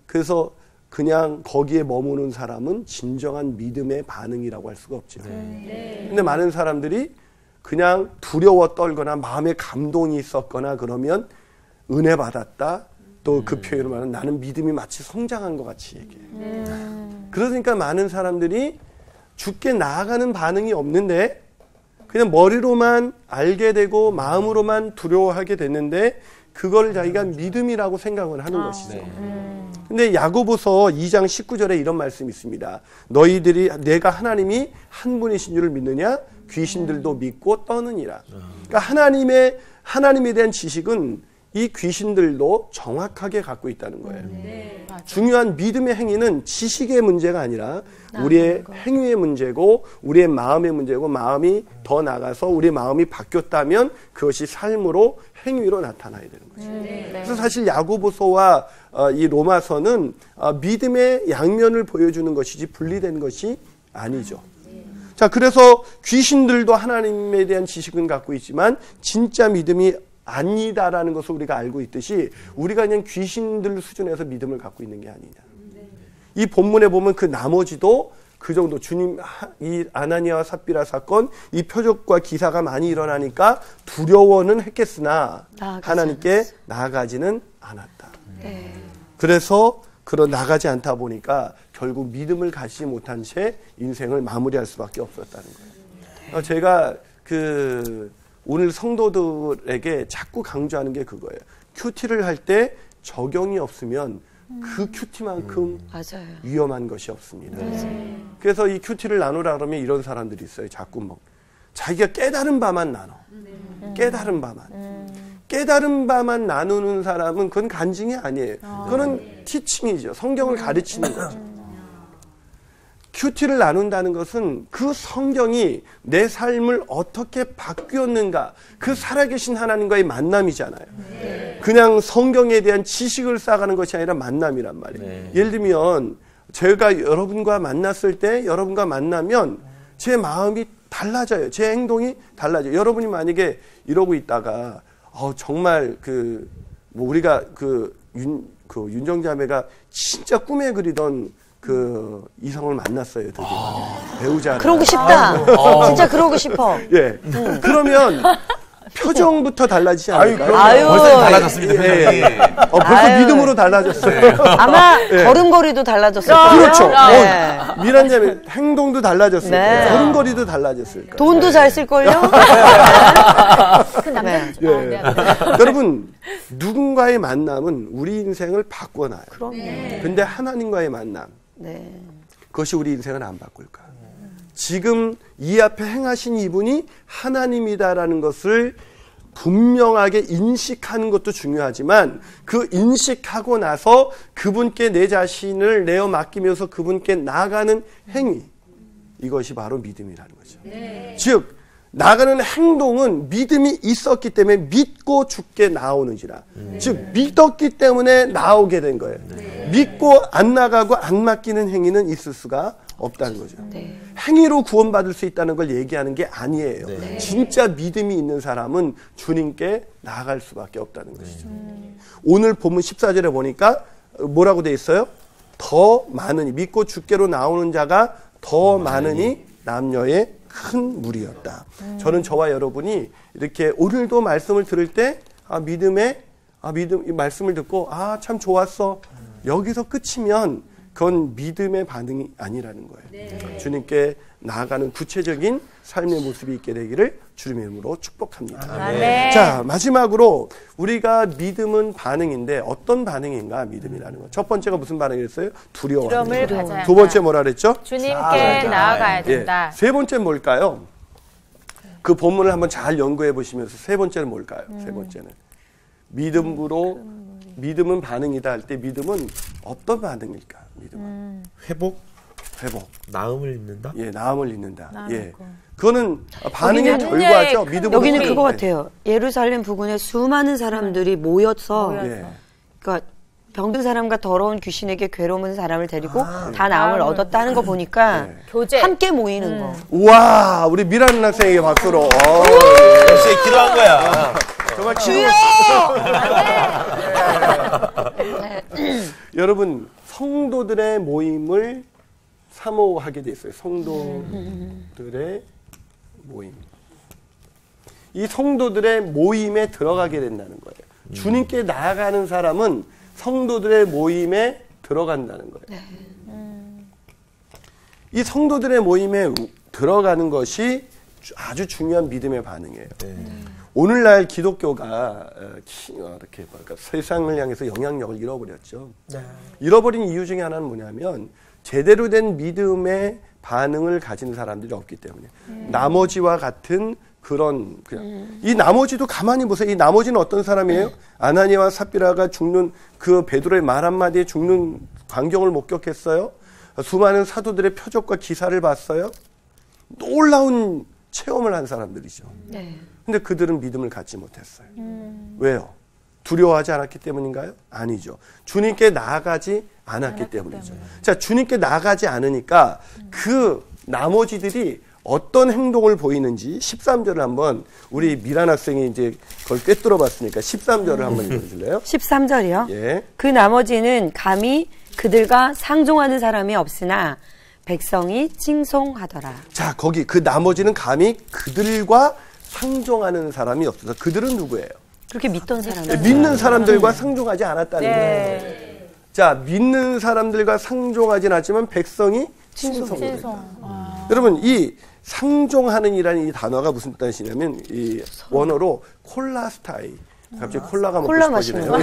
그래서 그냥 거기에 머무는 사람은 진정한 믿음의 반응이라고 할 수가 없죠. 근데 많은 사람들이 그냥 두려워 떨거나 마음에 감동이 있었거나 그러면 은혜 받았다. 또 그 표현을 말하면 나는 믿음이 마치 성장한 것 같이 얘기해요. 그러니까 많은 사람들이 주께 나아가는 반응이 없는데 그냥 머리로만 알게 되고 마음으로만 두려워하게 됐는데 그걸 자기가 믿음이라고 생각을 하는 것이죠. 근데 야고보서 2장 19절에 이런 말씀이 있습니다. 너희들이 내가 하나님이 한 분이신 줄을 믿느냐? 귀신들도 믿고 떠느니라. 그러니까 하나님에 대한 지식은 이 귀신들도 정확하게 갖고 있다는 거예요. 중요한 믿음의 행위는 지식의 문제가 아니라 우리의 행위의 문제고 우리의 마음의 문제고 마음이 더 나가서 우리의 마음이 바뀌었다면 그것이 삶으로 행위로 나타나야 되는 거죠. 그래서 사실 야고보서와 이 로마서는 믿음의 양면을 보여주는 것이지 분리된 것이 아니죠. 자, 그래서 귀신들도 하나님에 대한 지식은 갖고 있지만 진짜 믿음이 아니다라는 것을 우리가 알고 있듯이 우리가 그냥 귀신들 수준에서 믿음을 갖고 있는 게 아니냐. 이 본문에 보면 그 나머지도 그 정도 주님 이 아나니아와 삽비라 사건 이 표적과 기사가 많이 일어나니까 두려워는 했겠으나 하나님께 나아가지는 않았다. 그래서 나가지 않다 보니까 결국 믿음을 갖지 못한 채 인생을 마무리할 수밖에 없었다는 거예요. 제가 오늘 성도들에게 자꾸 강조하는 게 그거예요. 큐티를 할 때 적용이 없으면 그 큐티만큼 위험한 것이 없습니다. 그래서 이 큐티를 나누라 그러면 이런 사람들이 있어요. 자꾸 자기가 깨달은 바만 나눠. 깨달은 바만. 깨달은 바만 나누는 사람은 그건 간증이 아니에요. 그거는 티칭이죠. 성경을 가르치는 거죠. 큐티를 나눈다는 것은 그 성경이 내 삶을 어떻게 바뀌었는가 그 살아계신 하나님과의 만남이잖아요. 그냥 성경에 대한 지식을 쌓아가는 것이 아니라 만남이란 말이에요. 예를 들면 제가 여러분과 만났을 때 여러분과 만나면 제 마음이 달라져요. 제 행동이 달라져요. 여러분이 만약에 이러고 있다가 정말 우리가 윤정자매가 진짜 꿈에 그리던 이성을 만났어요, 드디어. 배우자를. 그러고 싶다. 진짜 그러고 싶어. 예. 그러면 표정부터 달라지지 않을까요? 벌써 달라졌습니다. 벌써 믿음으로 달라졌어요. 아마 걸음걸이도 달라졌을 거예요. 그렇죠. 미란자매 행동도 달라졌을 거예요. 걸음걸이도 달라졌을 거예요. 돈도 잘 쓸걸요? 그 남자. 여러분, 누군가의 만남은 우리 인생을 바꿔놔요. 그럼요. 근데 하나님과의 만남, 그것이 우리 인생을 안 바꿀까? 지금 이 앞에 행하신 이분이 하나님이다라는 것을 분명하게 인식하는 것도 중요하지만 그 인식하고 나서 그분께 내 자신을 내어 맡기면서 그분께 나아가는 행위, 이것이 바로 믿음이라는 거죠. 즉 나가는 행동은 믿음이 있었기 때문에 믿고 주께 나오는지라. 즉 믿었기 때문에 나오게 된 거예요. 믿고 안 나가고 안 맡기는 행위는 있을 수가 없다는 거죠. 행위로 구원받을 수 있다는 걸 얘기하는 게 아니에요. 진짜 믿음이 있는 사람은 주님께 나아갈 수밖에 없다는 것이죠. 오늘 본문 14절에 보니까 뭐라고 돼 있어요? 더 많으니, 믿고 주께로 나오는 자가 더 많으니 남녀의 큰 무리였다. 저는 저와 여러분이 이렇게 오늘도 말씀을 들을 때 믿음 이 말씀을 듣고 참 좋았어. 여기서 끝이면 그건 믿음의 반응이 아니라는 거예요. 주님께 나아가는 구체적인 삶의 모습이 있게 되기를 주님의 이름으로 축복합니다. 네. 자, 마지막으로 우리가 믿음은 반응인데 어떤 반응인가 믿음이라는 거. 첫 번째가 무슨 반응이었어요? 두려워하는 두려움을 거. 가져야 두 번째 뭐라 그랬죠? 주님께 나아가야 된다. 세 번째 뭘까요? 그 본문을 한번 잘 연구해 보시면서 세 번째는 뭘까요? 세 번째는 믿음은 반응이다 할 때 믿음은 어떤 반응일까? 믿음은 회복, 나음을 입는다. 예, 나음을 입는다. 예, 그거는 반응의 여기는 결과죠. 믿음은 여기는 그거 같아요. 예루살렘 부근에 수많은 사람들이 모여서 예. 그러니까 병든 사람과 더러운 귀신에게 괴로운 사람을 데리고 다 나음을 얻었다는 거 보니까 교제. 함께 모이는 거. 우와, 우리 미란 학생에게 박수로. 역시 기도한 거야. 정말 주여! 여러분, 성도들의 모임을 사모하게 돼 있어요. 성도들의 모임. 이 성도들의 모임에 들어가게 된다는 거예요. 주님께 나아가는 사람은 성도들의 모임에 들어간다는 거예요. 이 성도들의 모임에 들어가는 것이 아주 중요한 믿음의 반응이에요. 오늘날 기독교가 이렇게 세상을 향해서 영향력을 잃어버렸죠. 잃어버린 이유 중에 하나는 뭐냐면 제대로 된 믿음의 반응을 가진 사람들이 없기 때문에 나머지와 같은 그런 이 나머지도 가만히 보세요. 이 나머지는 어떤 사람이에요? 아나니아와 삽비라가 죽는 그 베드로의 말 한마디에 죽는 광경을 목격했어요. 수많은 사도들의 표적과 기사를 봤어요. 놀라운 체험을 한 사람들이죠. 근데 그들은 믿음을 갖지 못했어요. 왜요? 두려워하지 않았기 때문인가요? 아니죠. 주님께 나아가지 않았기 때문이죠. 자, 주님께 나아가지 않으니까 그 나머지들이 어떤 행동을 보이는지 13절을 한번 우리 미란 학생이 이제 그걸 꿰뚫어 봤으니까 13절을 한번 읽어주실래요? 13절이요? 예. 그 나머지는 감히 그들과 상종하는 사람이 없으나 백성이 칭송하더라. 자, 거기 그 나머지는 감히 그들과 상종하는 사람이 없어서 그들은 누구예요? 그렇게 믿던 사람들. 믿는 사람들과 상종하지 않았다는 거예요. 자, 믿는 사람들과 상종하진 않지만 백성이 칭송합니다. 여러분, 이 상종하는 이라는 이 단어가 무슨 뜻이냐면 이 원어로 콜라스타이. 갑자기 콜라가 먹고 싶어지네요.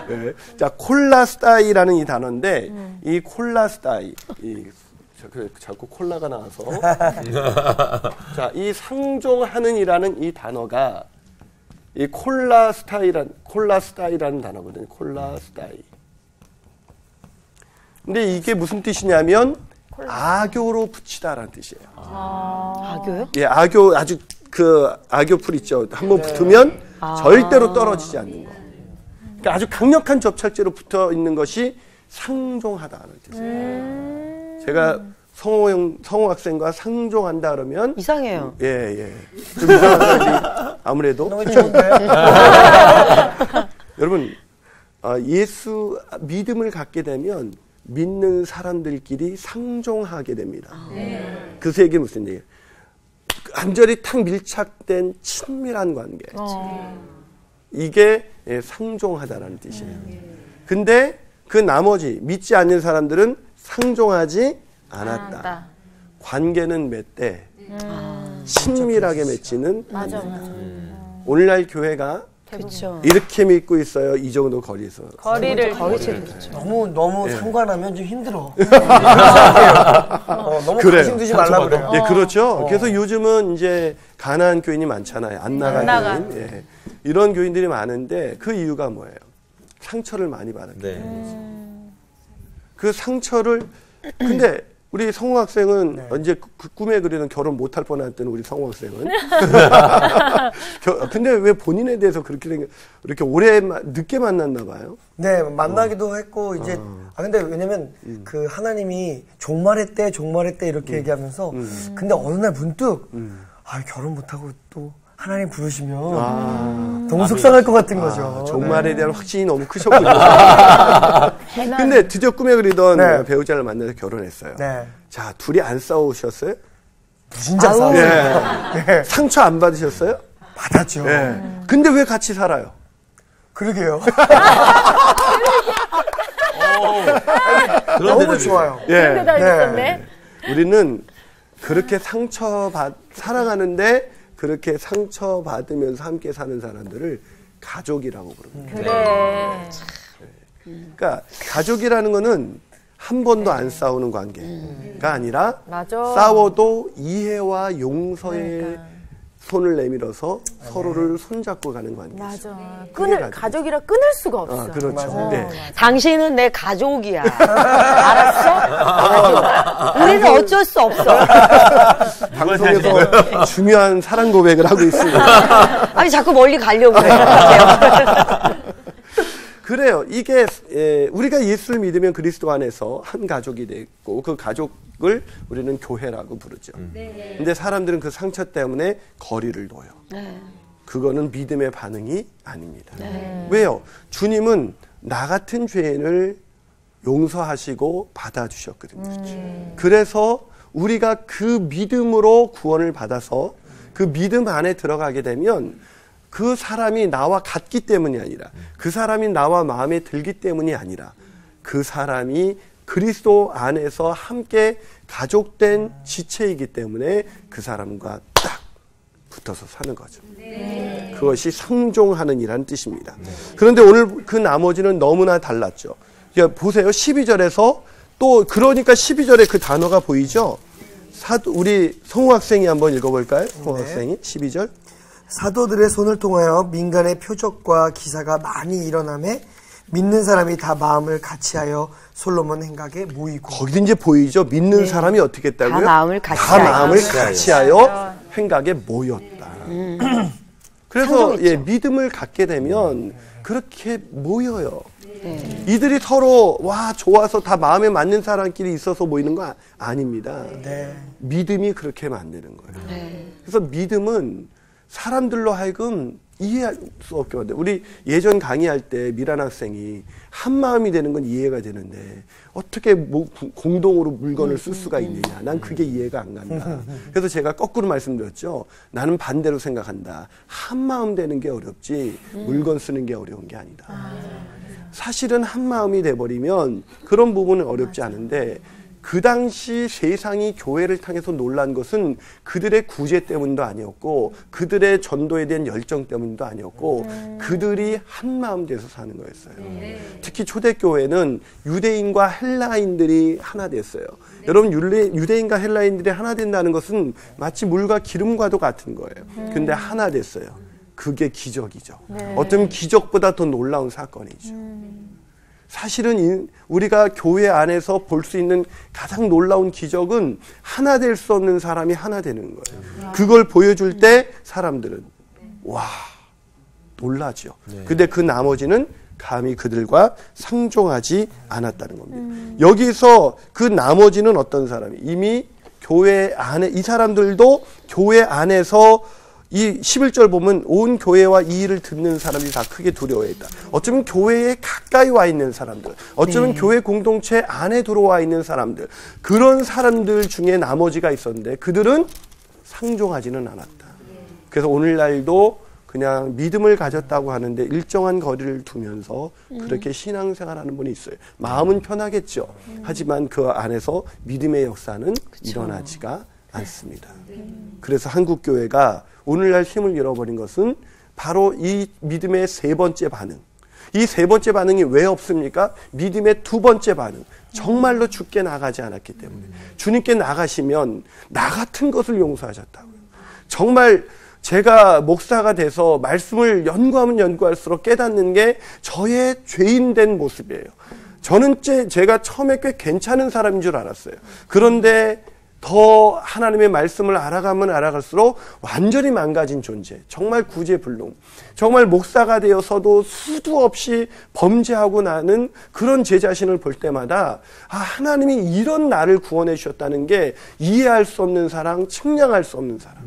네. 자, 콜라스타이라는 이 단어인데 이 콜라스타이 자꾸 콜라가 나와서 자, 이 상종하는 이라는 이 단어가 이 콜라스타이라는 단어거든요. 콜라스타이. 근데 이게 무슨 뜻이냐면 악교로 붙이다라는 뜻이에요. 악교요? 예, 악교 아주 그 악교풀 있죠. 한번 붙으면 절대로 떨어지지 않는 거. 그러니까 아주 강력한 접착제로 붙어 있는 것이 상종하다는 뜻이에요. 제가 성호 학생과 상종한다 그러면 이상해요. 예. 좀 이상한 사람이 아무래도 너무 좋은데? 여러분, 예수 믿음을 갖게 되면 믿는 사람들끼리 상종하게 됩니다. 그래서 이게 무슨 얘기예요? 완전히 탁 밀착된 친밀한 관계. 이게 상종하다라는 뜻이에요. 근데 그 나머지 믿지 않는 사람들은 상종하지 않았다. 관계는 맺되 친밀하게 맺지는 않는다. 오늘날 교회가 그렇죠. 이렇게 믿고 있어요. 이 정도 거리에서. 거리를 너무 상관하면 좀 힘들어. 너무 그래요. 관심 두지 말라 그래. 예, 그렇죠. 그래서 요즘은 이제 가난한 교인이 많잖아요. 안 나가는 교인. 예. 이런 교인들이 많은데 그 이유가 뭐예요? 상처를 많이 받았기 때문이죠. 그 상처를 근데 우리 성우 학생은 이제 그 꿈에 그리는 결혼 못할 뻔했던 우리 성우 학생은 근데 왜 본인에 대해서 그렇게 늦게 만났나 봐요? 네, 만나기도 했고 이제 근데 왜냐면 그 하나님이 종말의 때 이렇게 얘기하면서 근데 어느 날 문득 결혼 못하고 또 하나님 부르시면 너무 속상할 것 같은 거죠. 종말에 대한 확신이 너무 크셨군요. 근데 드디어 꿈에 그리던 배우자를 만나서 결혼했어요. 네. 자, 둘이 안 싸우셨어요? 진짜 싸워요. 네. 상처 안 받으셨어요? 받았죠. 네. 근데 왜 같이 살아요? 그러게요. 너무 좋아요. 그런 데다 있었네. 예. 우리는 그렇게 사랑하는데 그렇게 상처받으면서 함께 사는 사람들을 가족이라고 부릅니다. 그래. 그러니까 가족이라는 거는 한 번도 안 싸우는 관계가 아니라 맞아. 싸워도 이해와 용서에 손을 내밀어서 서로를 손잡고 가는 관계. 맞아. 가족이라 끊을 수가 없어. 그렇죠. 네. 당신은 내 가족이야. 알았어? 우리는 어쩔 수 없어. 방송에서 중요한 사랑 고백을 하고 있습니다. 아니, 자꾸 멀리 가려고 해요. 그래요. 이게 우리가 예수를 믿으면 그리스도 안에서 한 가족이 됐고 그 가족을 우리는 교회라고 부르죠. 근데 사람들은 그 상처 때문에 거리를 둬요. 그거는 믿음의 반응이 아닙니다. 왜요? 주님은 나 같은 죄인을 용서하시고 받아주셨거든요. 그래서 우리가 그 믿음으로 구원을 받아서 그 믿음 안에 들어가게 되면 그 사람이 나와 같기 때문이 아니라 그 사람이 나와 마음에 들기 때문이 아니라 그 사람이 그리스도 안에서 함께 가족된 지체이기 때문에 그 사람과 딱 붙어서 사는 거죠. 그것이 상종하는 이라는 뜻입니다. 그런데 오늘 그 나머지는 너무나 달랐죠. 보세요. 12절에서 또 그러니까 12절에 그 단어가 보이죠. 우리 성우 학생이 한번 읽어볼까요? 성우 학생이 12절. 사도들의 손을 통하여 민간의 표적과 기사가 많이 일어나매 믿는 사람이 다 마음을 같이하여 솔로몬 행각에 모이고. 거기도 이제 보이죠. 믿는 사람이 어떻게 했다고요? 다 마음을 같이하여 행각에 모였다. 그래서 믿음을 갖게 되면 그렇게 모여요. 이들이 서로 좋아서 다 마음에 맞는 사람끼리 있어서 모이는 거 아닙니다. 믿음이 그렇게 만드는 거예요. 그래서 믿음은 사람들로 하여금 이해할 수 없게 만들어요. 우리 예전 강의할 때 미란 학생이 한 마음이 되는 건 이해가 되는데 어떻게 공동으로 물건을 쓸 수가 있느냐. 난 그게 이해가 안 간다. 그래서 제가 거꾸로 말씀드렸죠. 나는 반대로 생각한다. 한 마음 되는 게 어렵지 물건 쓰는 게 어려운 게 아니다. 사실은 한 마음이 돼버리면 그런 부분은 어렵지 않은데 그 당시 세상이 교회를 향해서 놀란 것은 그들의 구제 때문도 아니었고 그들의 전도에 대한 열정 때문도 아니었고 그들이 한 마음 돼서 사는 거였어요. 특히 초대교회는 유대인과 헬라인들이 하나 됐어요. 여러분 유대인과 헬라인들이 하나 된다는 것은 마치 물과 기름과도 같은 거예요. 근데 하나 됐어요. 그게 기적이죠. 어쩌면 기적보다 더 놀라운 사건이죠. 사실은 우리가 교회 안에서 볼 수 있는 가장 놀라운 기적은 하나 될 수 없는 사람이 하나 되는 거예요. 그걸 보여줄 때 사람들은 놀라죠. 근데 그 나머지는 감히 그들과 상종하지 않았다는 겁니다. 여기서 그 나머지는 어떤 사람이 이미 교회 안에 이 사람들도 교회 안에서 이 11절 보면 온 교회와 이 일을 듣는 사람들이 다 크게 두려워했다. 어쩌면 교회에 가까이 와 있는 사람들, 어쩌면 교회 공동체 안에 들어와 있는 사람들, 그런 사람들 중에 나머지가 있었는데 그들은 상종하지는 않았다. 그래서 오늘날도 그냥 믿음을 가졌다고 하는데 일정한 거리를 두면서 그렇게 신앙생활하는 분이 있어요. 마음은 편하겠죠. 하지만 그 안에서 믿음의 역사는 일어나지가 않습니다. 그래서 한국교회가 오늘날 힘을 잃어버린 것은 바로 이 믿음의 세 번째 반응. 이 세 번째 반응이 왜 없습니까? 믿음의 두 번째 반응. 정말로 주께 나가지 않았기 때문에. 주님께 나가시면 나 같은 것을 용서하셨다고요. 정말 제가 목사가 돼서 말씀을 연구하면 연구할수록 깨닫는 게 저의 죄인된 모습이에요. 저는 제가 처음에 꽤 괜찮은 사람인 줄 알았어요. 그런데 더 하나님의 말씀을 알아가면 알아갈수록 완전히 망가진 존재, 정말 구제불능, 정말 목사가 되어서도 수도 없이 범죄하고 나는 그런 제 자신을 볼 때마다 하나님이 이런 나를 구원해 주셨다는 게 이해할 수 없는 사랑, 측량할 수 없는 사랑.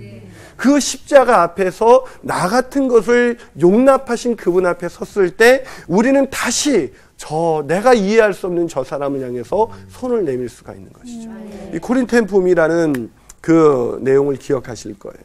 그 십자가 앞에서 나 같은 것을 용납하신 그분 앞에 섰을 때 우리는 다시 내가 이해할 수 없는 저 사람을 향해서 손을 내밀 수가 있는 것이죠. 이 코린토 봄이라는 그 내용을 기억하실 거예요.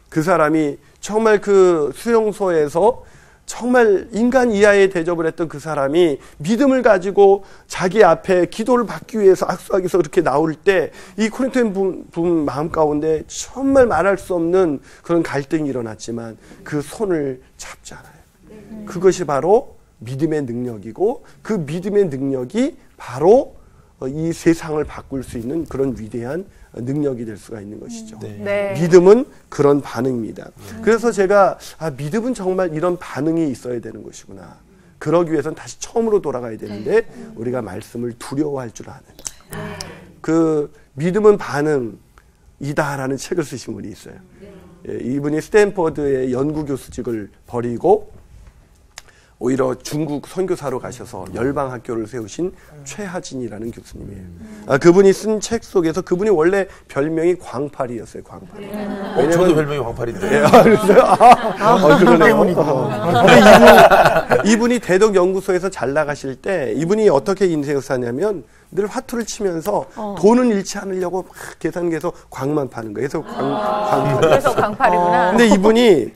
그 사람이 정말 그 수용소에서 정말 인간 이하에 대접을 했던 그 사람이 믿음을 가지고 자기 앞에 기도를 받기 위해서 악수하기 위해서 그렇게 나올 때 이 코린토인 분 마음 가운데 정말 말할 수 없는 그런 갈등이 일어났지만 그 손을 잡잖아요. 그것이 바로 믿음의 능력이고 그 믿음의 능력이 바로 이 세상을 바꿀 수 있는 그런 위대한 능력이 될 수가 있는 것이죠. 네. 믿음은 그런 반응입니다. 그래서 제가 믿음은 정말 이런 반응이 있어야 되는 것이구나. 그러기 위해서는 다시 처음으로 돌아가야 되는데 우리가 말씀을 두려워할 줄 아는 그 믿음은 반응이다라는 책을 쓰신 분이 있어요. 이분이 스탠퍼드의 연구 교수직을 버리고 오히려 중국 선교사로 가셔서 열방 학교를 세우신 최하진이라는 교수님이에요. 그분이 쓴 책 속에서 그분이 원래 별명이 광팔이였어요. 광팔이. 저도 별명이 광팔인데. 그러네요. 이분이 대덕 연구소에서 잘 나가실 때 이분이 어떻게 인생을 사냐면 늘 화투를 치면서 돈은 잃지 않으려고 막 계산해서 광만 파는 거예요. 그래서 광팔. 그래서 광팔이구나. 근데 이분이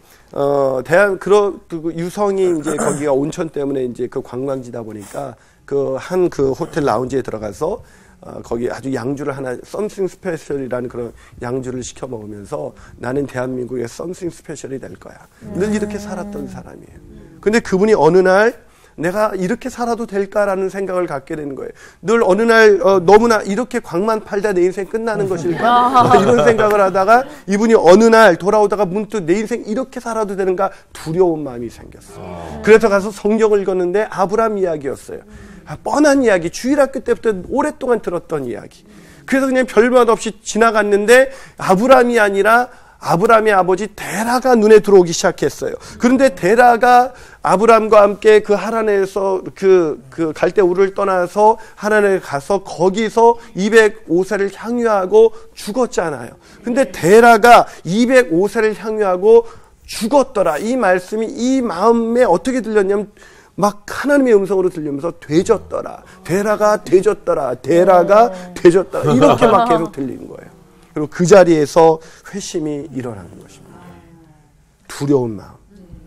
유성이 이제 거기가 온천 때문에 이제 그 관광지다 보니까 그 호텔 라운지에 들어가서 거기 아주 양주를 하나 썸씽 스페셜이라는 그런 양주를 시켜 먹으면서 나는 대한민국의 썸씽 스페셜이 될 거야. 늘 이렇게 살았던 사람이에요. 근데 그분이 어느 날 내가 이렇게 살아도 될까라는 생각을 갖게 되는 거예요. 늘 어느 날 너무나 이렇게 광만 팔다 내 인생 끝나는 것일까? 이런 생각을 하다가 이분이 어느 날 돌아오다가 문득 내 인생 이렇게 살아도 되는가 두려운 마음이 생겼어요. 그래서 가서 성경을 읽었는데 아브라함 이야기였어요. 뻔한 이야기, 주일학교 때부터 오랫동안 들었던 이야기. 그래서 그냥 별말 없이 지나갔는데 아브라함이 아니라 아브라함의 아버지 데라가 눈에 들어오기 시작했어요. 그런데 데라가 아브라함과 함께 그 하란에서 그 갈대우를 떠나서 하란에 가서 거기서 205세를 향유하고 죽었잖아요. 근데 데라가 205세를 향유하고 죽었더라. 이 말씀이 이 마음에 어떻게 들렸냐면 막 하나님의 음성으로 들리면서 되졌더라. 데라가 되졌더라. 데라가 되졌더라. 이렇게 막 계속 들리는 거예요. 그리고 그 자리에서 회심이 일어나는 것입니다. 두려운 마음.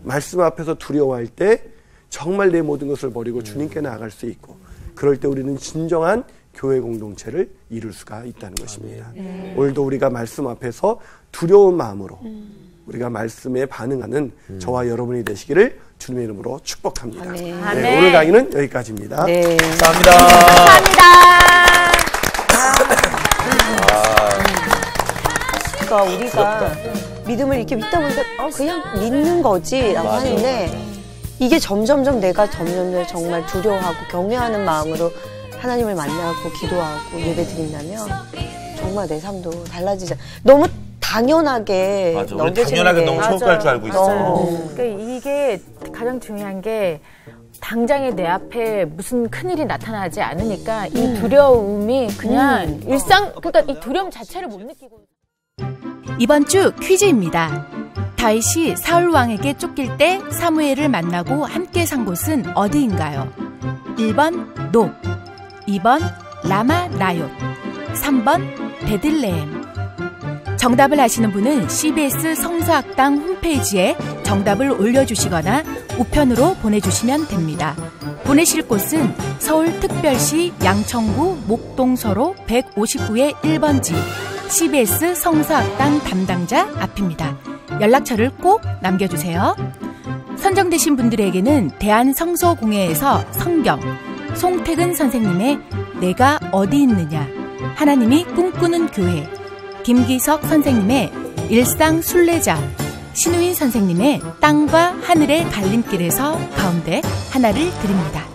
말씀 앞에서 두려워할 때 정말 내 모든 것을 버리고 주님께 나아갈 수 있고 그럴 때 우리는 진정한 교회 공동체를 이룰 수가 있다는 것입니다. 오늘도 우리가 말씀 앞에서 두려운 마음으로 우리가 말씀에 반응하는 저와 여러분이 되시기를 주님의 이름으로 축복합니다. 네, 오늘 강의는 여기까지입니다. 네. 감사합니다. 그러니까 우리가 믿음을 이렇게 믿다 보니까 그냥 믿는 거지라고 하는데 이게 점점점 내가 정말 두려워하고 경외하는 마음으로 하나님을 만나고 기도하고 예배드린다면 정말 내 삶도 달라지잖아. 너무 당연하게 당연하게 너무 소극할 줄 알고 있어. 그러니까 이게 가장 중요한 게 당장에 내 앞에 무슨 큰일이 나타나지 않으니까 이 두려움이 그냥 그러니까 이 두려움 자체를 못 느끼고. 이번 주 퀴즈입니다. 다윗이 사울 왕에게 쫓길 때 사무엘을 만나고 함께 산 곳은 어디인가요? 1번 노, 2번 라마 나옅, 3번 베들레헴. 정답을 아시는 분은 CBS 성서학당 홈페이지에 정답을 올려주시거나 우편으로 보내주시면 됩니다. 보내실 곳은 서울특별시 양천구 목동서로 159의 1번지 CBS 성서학당 담당자 앞입니다. 연락처를 꼭 남겨주세요. 선정되신 분들에게는 대한성서공회에서 성경, 송태근 선생님의 내가 어디 있느냐, 하나님이 꿈꾸는 교회, 김기석 선생님의 일상 순례자, 신우인 선생님의 땅과 하늘의 갈림길에서 가운데 하나를 드립니다.